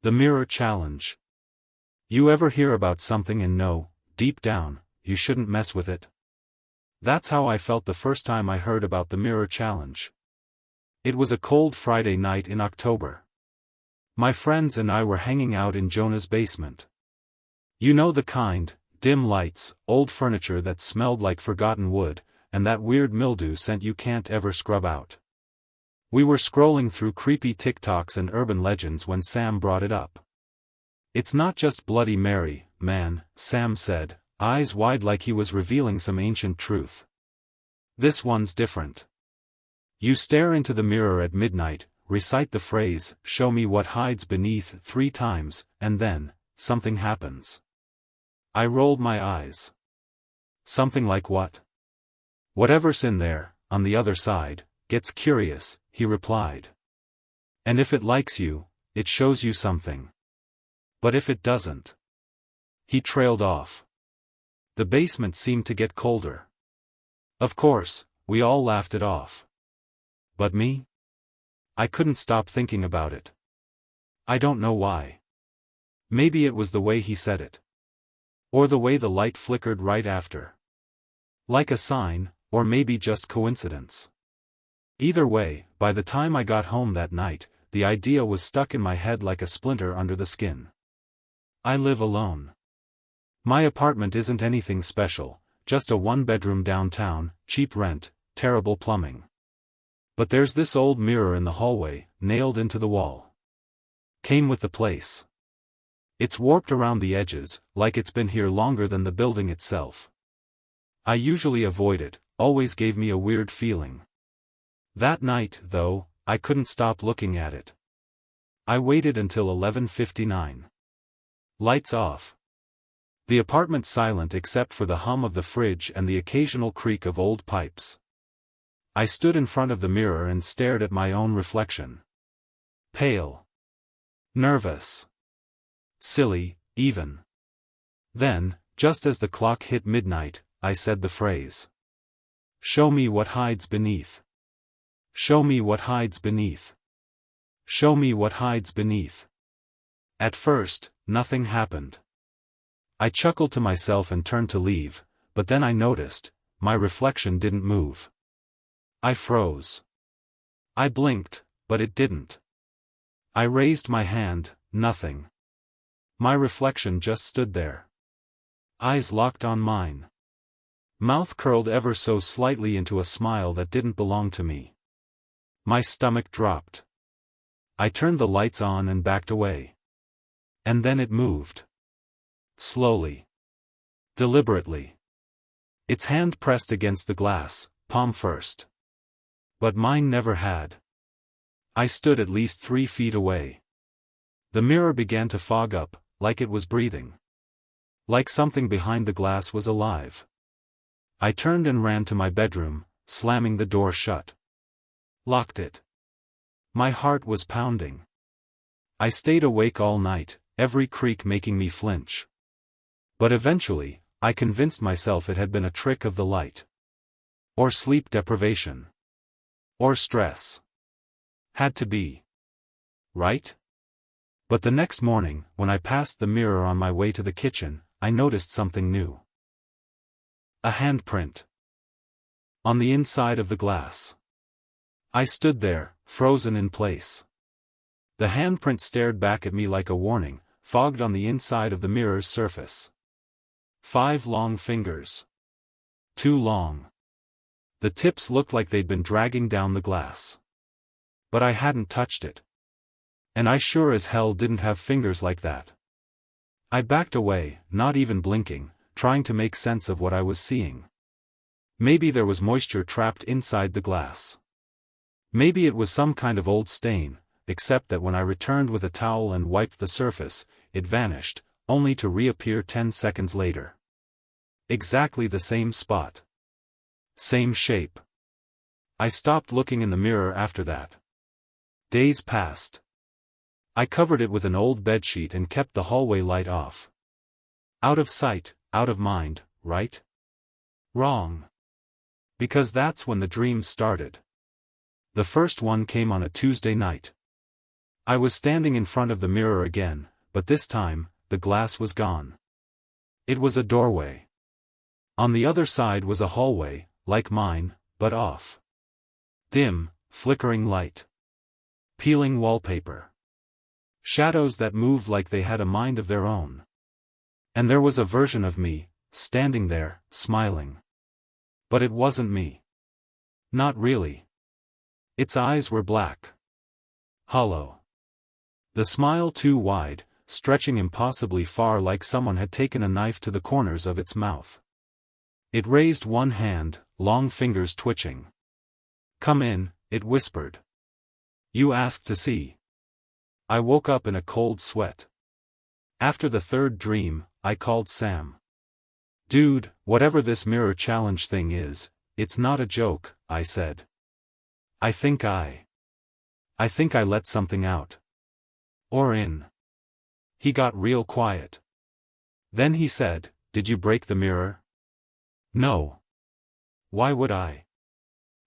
The mirror challenge. You ever hear about something and know, deep down, you shouldn't mess with it? That's how I felt the first time I heard about the mirror challenge. It was a cold Friday night in October. My friends and I were hanging out in Jonah's basement. You know the kind, dim lights, old furniture that smelled like forgotten wood, and that weird mildew scent you can't ever scrub out. We were scrolling through creepy TikToks and urban legends when Sam brought it up. It's not just Bloody Mary, man, Sam said, eyes wide like he was revealing some ancient truth. This one's different. You stare into the mirror at midnight, recite the phrase, "Show me what hides beneath," 3 times, and then, something happens. I rolled my eyes. Something like what? Whatever's in there, on the other side, gets curious, he replied. And if it likes you, it shows you something. But if it doesn't? He trailed off. The basement seemed to get colder. Of course, we all laughed it off. But me? I couldn't stop thinking about it. I don't know why. Maybe it was the way he said it. Or the way the light flickered right after. Like a sign, or maybe just coincidence. Either way, by the time I got home that night, the idea was stuck in my head like a splinter under the skin. I live alone. My apartment isn't anything special, just a 1-bedroom downtown, cheap rent, terrible plumbing. But there's this old mirror in the hallway, nailed into the wall. Came with the place. It's warped around the edges, like it's been here longer than the building itself. I usually avoid it, always gave me a weird feeling. That night, though, I couldn't stop looking at it. I waited until 11:59. Lights off. The apartment silent except for the hum of the fridge and the occasional creak of old pipes. I stood in front of the mirror and stared at my own reflection. Pale. Nervous. Silly, even. Then, just as the clock hit midnight, I said the phrase. "Show me what hides beneath. Show me what hides beneath. Show me what hides beneath." At first, nothing happened. I chuckled to myself and turned to leave, but then I noticed, my reflection didn't move. I froze. I blinked, but it didn't. I raised my hand, nothing. My reflection just stood there. Eyes locked on mine. Mouth curled ever so slightly into a smile that didn't belong to me. My stomach dropped. I turned the lights on and backed away. And then it moved. Slowly. Deliberately. Its hand pressed against the glass, palm first. But mine never had. I stood at least 3 feet away. The mirror began to fog up, like it was breathing. Like something behind the glass was alive. I turned and ran to my bedroom, slamming the door shut. Locked it. My heart was pounding. I stayed awake all night, every creak making me flinch. But eventually, I convinced myself it had been a trick of the light. Or sleep deprivation. Or stress. Had to be. Right? But the next morning, when I passed the mirror on my way to the kitchen, I noticed something new. A handprint. On the inside of the glass. I stood there, frozen in place. The handprint stared back at me like a warning, fogged on the inside of the mirror's surface. 5 long fingers. Too long. The tips looked like they'd been dragging down the glass. But I hadn't touched it. And I sure as hell didn't have fingers like that. I backed away, not even blinking, trying to make sense of what I was seeing. Maybe there was moisture trapped inside the glass. Maybe it was some kind of old stain, except that when I returned with a towel and wiped the surface, it vanished, only to reappear 10 seconds later. Exactly the same spot. Same shape. I stopped looking in the mirror after that. Days passed. I covered it with an old bedsheet and kept the hallway light off. Out of sight, out of mind, right? Wrong. Because that's when the dreams started. The first one came on a Tuesday night. I was standing in front of the mirror again, but this time, the glass was gone. It was a doorway. On the other side was a hallway, like mine, but off. Dim, flickering light. Peeling wallpaper. Shadows that moved like they had a mind of their own. And there was a version of me, standing there, smiling. But it wasn't me. Not really. Its eyes were black. Hollow. The smile too wide, stretching impossibly far like someone had taken a knife to the corners of its mouth. It raised one hand, long fingers twitching. "Come in," it whispered. "You asked to see." I woke up in a cold sweat. After the third dream, I called Sam. "Dude, whatever this mirror challenge thing is, it's not a joke," I said. I think I let something out. Or in." He got real quiet. Then he said, "Did you break the mirror?" "No." "Why would I?"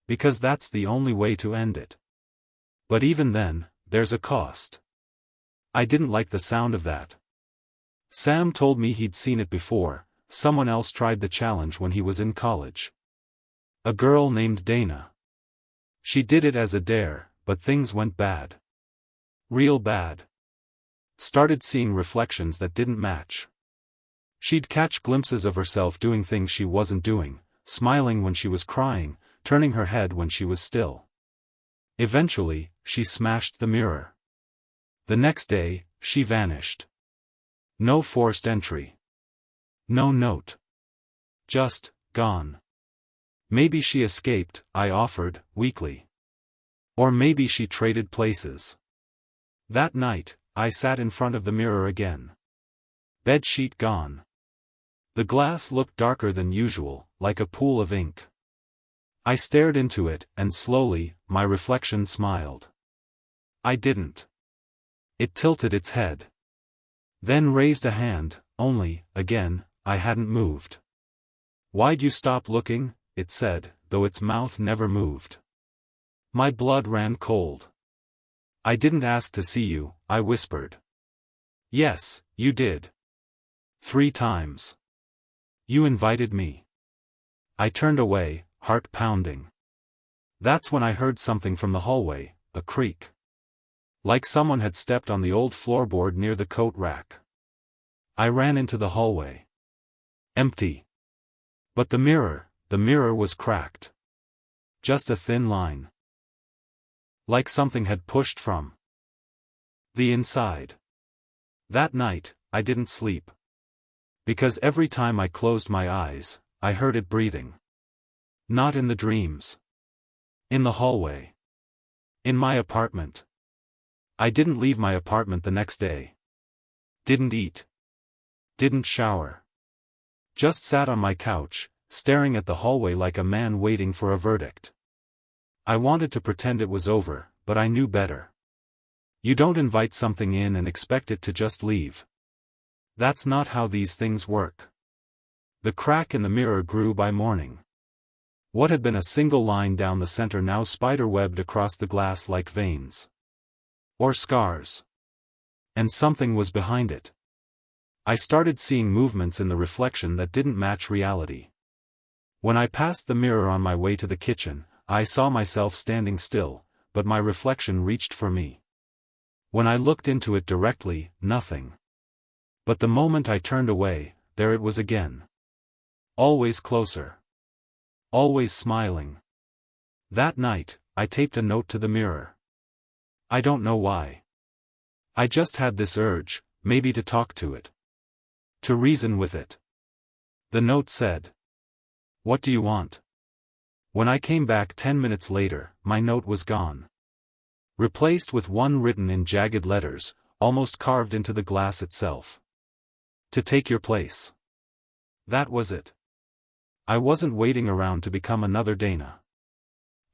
"Because that's the only way to end it. But even then, there's a cost." I didn't like the sound of that. Sam told me he'd seen it before. Someone else tried the challenge when he was in college. A girl named Dana. She did it as a dare, but things went bad. Real bad. Started seeing reflections that didn't match. She'd catch glimpses of herself doing things she wasn't doing, smiling when she was crying, turning her head when she was still. Eventually, she smashed the mirror. The next day, she vanished. No forced entry. No note. Just, gone. Maybe she escaped, I offered, weakly. Or maybe she traded places. That night, I sat in front of the mirror again. Bedsheet gone. The glass looked darker than usual, like a pool of ink. I stared into it, and slowly, my reflection smiled. I didn't. It tilted its head. Then raised a hand, only, again, I hadn't moved. "Why'd you stop looking?" it said, though its mouth never moved. My blood ran cold. "I didn't ask to see you," I whispered. "Yes, you did. 3 times. You invited me." I turned away, heart pounding. That's when I heard something from the hallway, a creak. Like someone had stepped on the old floorboard near the coat rack. I ran into the hallway. Empty. But the mirror was cracked. Just a thin line. Like something had pushed from the inside. That night, I didn't sleep. Because every time I closed my eyes, I heard it breathing. Not in the dreams. In the hallway. In my apartment. I didn't leave my apartment the next day. Didn't eat. Didn't shower. Just sat on my couch, staring at the hallway like a man waiting for a verdict. I wanted to pretend it was over, but I knew better. You don't invite something in and expect it to just leave. That's not how these things work. The crack in the mirror grew by morning. What had been a single line down the center now spider-webbed across the glass like veins. Or scars. And something was behind it. I started seeing movements in the reflection that didn't match reality. When I passed the mirror on my way to the kitchen, I saw myself standing still, but my reflection reached for me. When I looked into it directly, nothing. But the moment I turned away, there it was again. Always closer. Always smiling. That night, I taped a note to the mirror. I don't know why. I just had this urge, maybe to talk to it. To reason with it. The note said, "What do you want?" When I came back 10 minutes later, my note was gone. Replaced with one written in jagged letters, almost carved into the glass itself. "To take your place." That was it. I wasn't waiting around to become another Dana.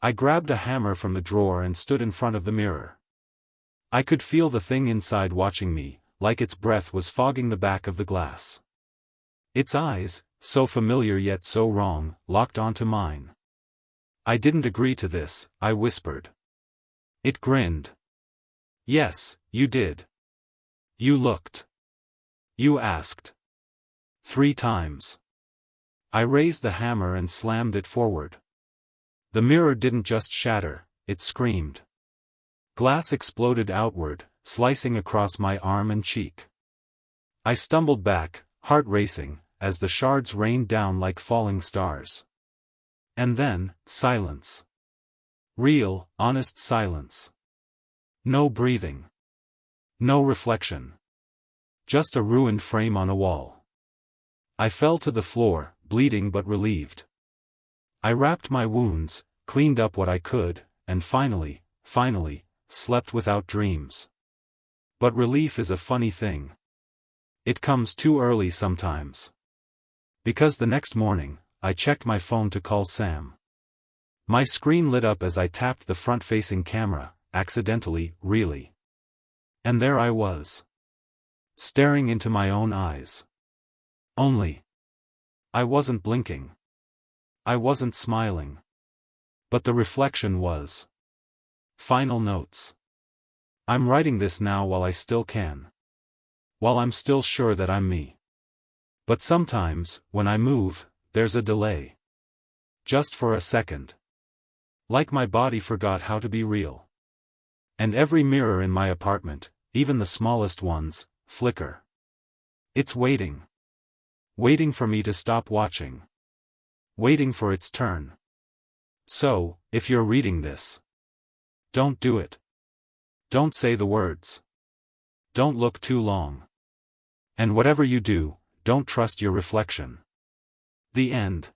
I grabbed a hammer from the drawer and stood in front of the mirror. I could feel the thing inside watching me, like its breath was fogging the back of the glass. Its eyes, so familiar yet so wrong, locked onto mine. "I didn't agree to this," I whispered. It grinned. Yes, you did. You looked. You asked. 3 times. I raised the hammer and slammed it forward. The mirror didn't just shatter, it screamed. Glass exploded outward, slicing across my arm and cheek. I stumbled back, heart racing, as the shards rained down like falling stars. And then, silence. Real, honest silence. No breathing. No reflection. Just a ruined frame on a wall. I fell to the floor, bleeding but relieved. I wrapped my wounds, cleaned up what I could, and finally, slept without dreams. But relief is a funny thing. It comes too early sometimes. Because the next morning, I checked my phone to call Sam. My screen lit up as I tapped the front-facing camera, accidentally, really. And there I was. Staring into my own eyes. Only. I wasn't blinking. I wasn't smiling. But the reflection was. Final notes. I'm writing this now while I still can. While I'm still sure that I'm me. But sometimes, when I move, there's a delay. Just for a second. Like my body forgot how to be real. And every mirror in my apartment, even the smallest ones, flicker. It's waiting. Waiting for me to stop watching. Waiting for its turn. So, if you're reading this, don't do it. Don't say the words. Don't look too long. And whatever you do, don't trust your reflection. The end.